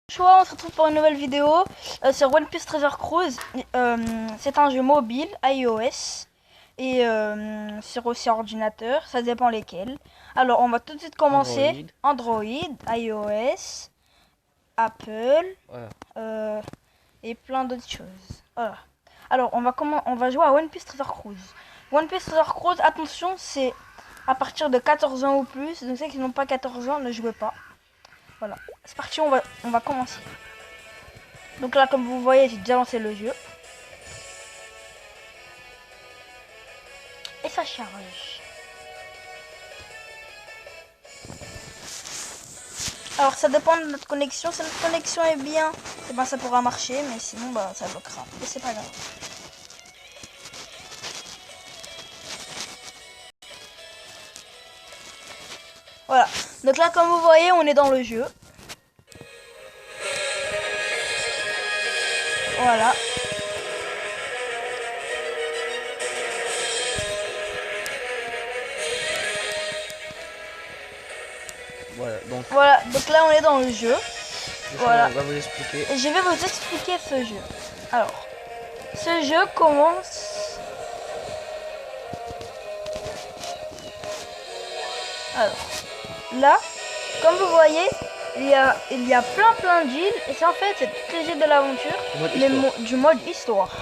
Bonjour, on se retrouve pour une nouvelle vidéo sur One Piece Treasure Cruise. C'est un jeu mobile, iOS, et sur aussi ordinateur, ça dépend lesquels. Alors, on va tout de suite commencer. Android, iOS, Apple, voilà. Et plein d'autres choses. Voilà. Alors, on va jouer à One Piece Treasure Cruise. One Piece Treasure Cruise, attention, c'est à partir de 14 ans ou plus. Donc, ceux qui n'ont pas 14 ans, ne jouez pas. Voilà, c'est parti, on va commencer. Donc là, comme vous voyez, j'ai déjà lancé le jeu. Et ça charge. Alors ça dépend de notre connexion. Si notre connexion est bien, et ben ça pourra marcher, mais sinon bah ça bloquera. Et c'est pas grave. Voilà. Donc là, comme vous voyez, on est dans le jeu. Voilà. Voilà, donc là on est dans le jeu. Voilà. On va vous expliquer. Et je vais vous expliquer ce jeu. Alors, ce jeu commence. Alors, là, comme vous voyez, il y a plein d'îles. Et c'est en fait, c'est toutes les îles de l'aventure, du mode histoire.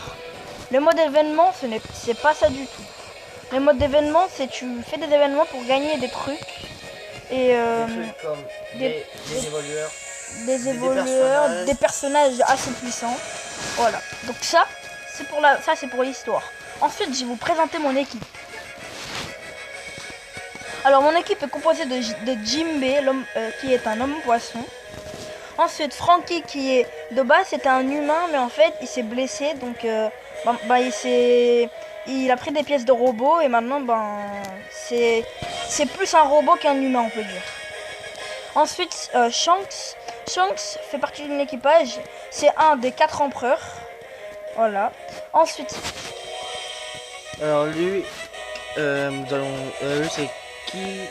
Le mode événement, c'est pas ça du tout. Le mode d'événement, c'est tu fais des événements pour gagner des trucs. Et comme des évolueurs, des personnages assez puissants. Voilà. Donc ça, c'est pour l'histoire. Ensuite, je vais vous présenter mon équipe. Alors, mon équipe est composée de Jinbei, l'homme qui est un homme poisson. Ensuite, Franky, qui est de base, c'était un humain, mais en fait, il s'est blessé, donc il a pris des pièces de robot et maintenant, c'est plus un robot qu'un humain, on peut dire. Ensuite, Shanks fait partie de l'équipage. C'est un des 4 empereurs. Voilà. Ensuite. Alors lui, lui c'est qui?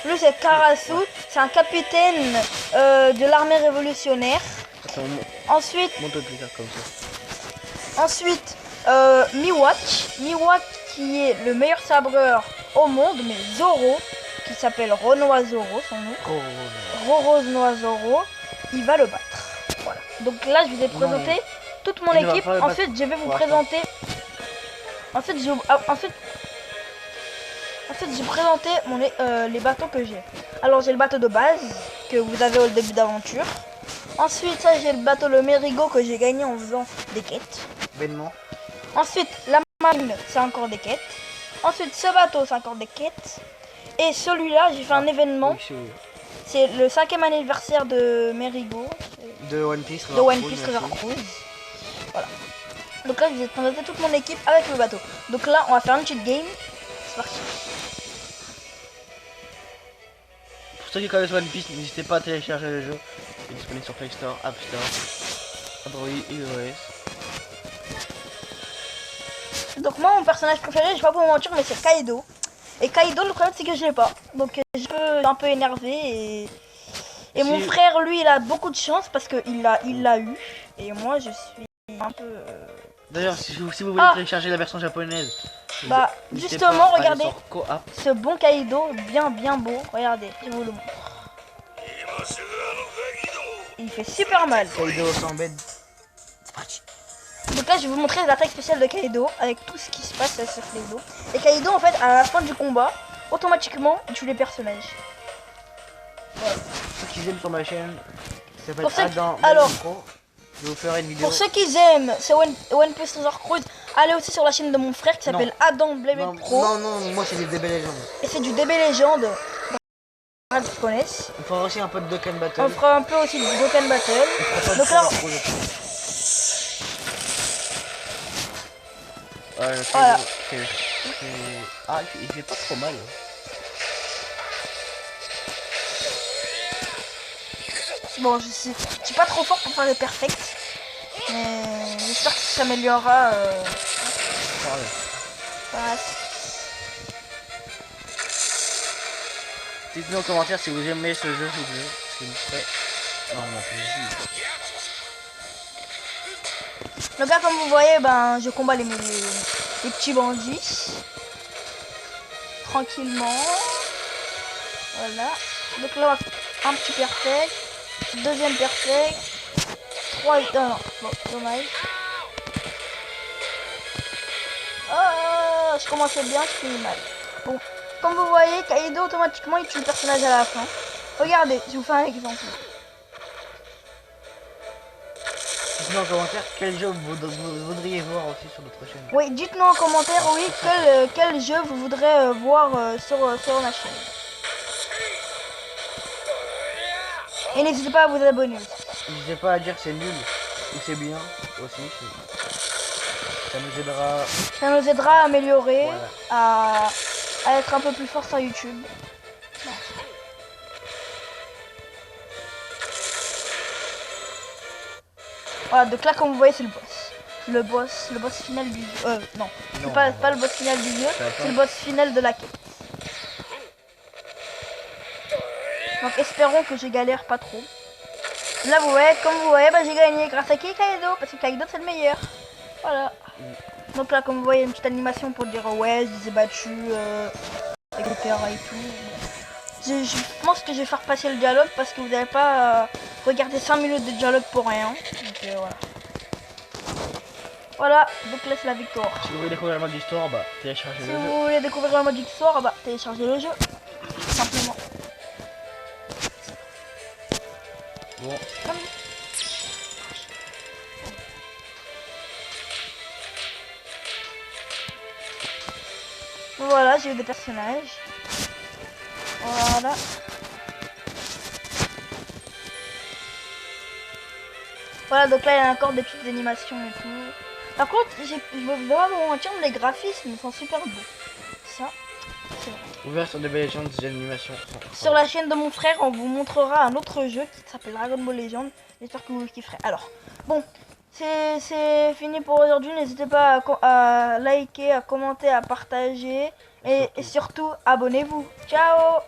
Lui c'est Karasu. C'est un capitaine de l'armée révolutionnaire. Attends, ensuite. Comme ça. Ensuite, Miwak qui est le meilleur sabreur au monde, mais Zoro, qui s'appelle Renoa Zoro, son nom. Renoa Zoro, il va le battre. Voilà. Donc là, je vous ai présenté toute mon équipe. Ensuite, je vais vous présenter. Ensuite, j'ai présenté les bateaux que j'ai. Alors, j'ai le bateau de base que vous avez au début d'aventure. Ensuite, ça, j'ai le bateau le Merigo que j'ai gagné en faisant des quêtes. Événement. Ensuite, la marine, c'est encore des quêtes. Ensuite, ce bateau, c'est encore des quêtes. Et celui-là, j'ai fait un événement. Oui, c'est le 5e anniversaire de Merigo. De One Piece Treasure Cruise. Voilà. Donc là, je vais présenter toute mon équipe avec le bateau. Donc là, on va faire un cheat game. C'est parti. Pour ceux qui connaissent One Piece, n'hésitez pas à télécharger le jeu. Il est disponible sur Play Store, App Store, Android, iOS. Donc moi, mon personnage préféré, je vais pas vous mentir, mais c'est Kaido. Et Kaido, le problème c'est que je l'ai pas. Donc je suis un peu énervé et mon frère, lui, il a beaucoup de chance parce qu'il l'a eu. Et moi, je suis un peu... D'ailleurs, si vous voulez télécharger la version japonaise, justement, regardez ce bon Kaido, bien beau. Regardez, je vous le montre. Il fait super mal. Kaido s'embête. C'est parti. Donc là, je vais vous montrer l'attaque spéciale de Kaido avec tout ce qui se passe sur Kaido. Et Kaido, en fait, à la fin du combat, automatiquement, il tue les personnages. Voilà. Ceux qui aiment sur ma chaîne, ça s'appelle Adam. Alors, je vous ferai une vidéo. Pour ceux qui aiment, c'est One Piece Treasure Cruise. Allez aussi sur la chaîne de mon frère qui s'appelle Adam Blame Pro. Non, moi c'est du DB Legend. Et c'est du DB Legend. Qui connaissent. On fera aussi un peu de Dokkan Battle. On fera un peu aussi de Dokkan Battle. Donc là, voilà. Ah, il fait pas trop mal. Bon, je suis pas trop fort pour faire des perfects. Mais j'espère que ça s'améliorera. Dites-nous en commentaire si vous aimez ce jeu, s'il vous plaît. Non, on a plus ici. Donc là, comme vous voyez, ben, je combat les petits bandits. Tranquillement. Voilà. Donc là, un petit perfect. Deuxième perfect. Trois... non, bon, dommage. Oh, je commençais bien, je finis mal. Bon, comme vous voyez, Kaido, automatiquement, il tue le personnage à la fin. Regardez, je vous fais un exemple. Dites-nous en commentaire quel jeu vous voudriez voir aussi sur notre chaîne. Oui, dites-nous en commentaire, oui, quel jeu vous voudrez voir sur ma chaîne. Et n'hésitez pas à vous abonner aussi. N'hésitez pas à dire c'est nul ou c'est bien aussi. Ça nous aidera. Ça nous aidera à améliorer, Voilà. à être un peu plus fort sur YouTube. Non. Voilà, donc là, comme vous voyez, c'est le boss. Le boss final du jeu. Non, c'est pas le boss final du jeu, c'est le boss final de la quête. Donc espérons que je galère pas trop. Là, vous voyez, comme vous voyez, bah, j'ai gagné grâce à Kaido, parce que Kaido c'est le meilleur. Voilà. Donc là, comme vous voyez, une petite animation pour dire ouais, je les ai battus, etc. et tout. Je pense que je vais faire passer le dialogue parce que vous n'avez pas regardé 5 minutes de dialogue pour rien. Donc voilà. Voilà, donc là c'est la victoire. Si vous voulez découvrir le mode d'histoire, bah téléchargez le jeu. Si vous voulez découvrir le mode histoire, bah téléchargez le jeu. Simplement. Bon. Voilà, j'ai eu des personnages. Voilà. Voilà, donc là il y a encore des petites animations et tout. Par contre, je vais pas vous mentir, les graphismes sont super beaux. Ça, c'est vrai. Ouvert sur des belles légendes, des animations. Sur la chaîne de mon frère, on vous montrera un autre jeu qui s'appelle Dragon Ball Legends. J'espère que vous le kifferez. Alors, bon, c'est fini pour aujourd'hui. N'hésitez pas à liker, à commenter, à partager. Et surtout, abonnez-vous. Ciao!